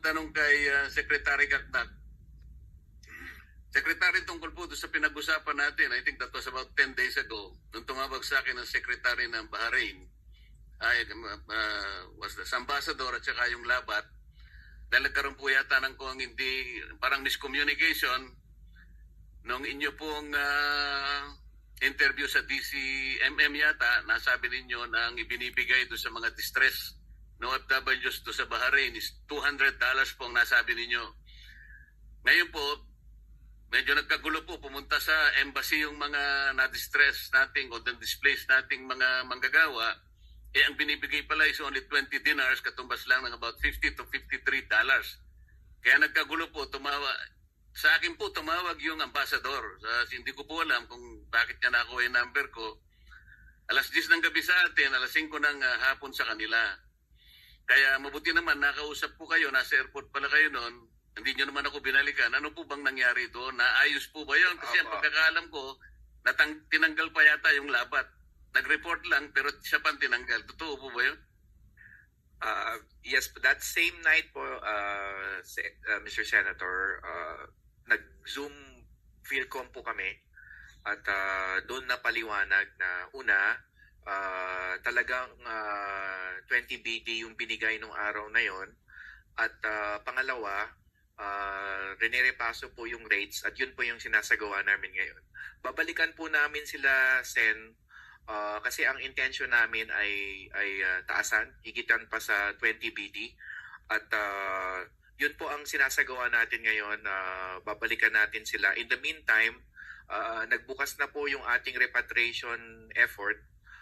magtanong kay Secretary Gakdak. Secretary, tungkol po doon sa pinag-usapan natin, I think that was about 10 days ago, nung tumawag sa akin ang Secretary ng Bahrain, was the Ambassador at saka yung Labat, dahil nagkaroon po yata ng kung hindi, parang miscommunication, nung inyo pong interview sa DCMM yata, nasabi ninyo na ang ibinibigay doon sa mga distress na OFWs doon sa Bahrain is $200 po ang nasabi ninyo. Ngayon po, medyo nagkagulo po, pumunta sa embassy yung mga na-distress nating o na-displaced nating mga manggagawa, ang binibigay pala is only 20 dinars, katumbas lang ng about $50 to $53. Kaya nagkagulo po, sa akin po tumawag yung ambassador. Hindi ko po alam kung bakit niya nakuha yung number ko. Alas 10 ng gabi sa atin, alas 5 ng hapon sa kanila. Kaya mabuti naman, nakausap po kayo, nasa airport pala kayo noon, hindi nyo naman ako binalikan. Ano po bang nangyari doon? Naayos po ba yun? Kasi ang pagkakaalam ko, tinanggal pa yata yung Labat. Nag-report lang, pero siya pa tinanggal. Totoo po ba yun? Yes, that same night po, Mr. Senator, nag-Zoom Philcom po kami at doon napaliwanag na una, talagang 20 BD yung binigay nung araw na yon at pangalawa, rinirepaso po yung rates at yun po yung sinasagawa namin ngayon. Babalikan po namin sila, Sen, kasi ang intention namin ay taasan, higitan pa sa 20 BD at yun po ang sinasagawa natin ngayon. Babalikan natin sila. In the meantime, nagbukas na po yung ating repatriation effort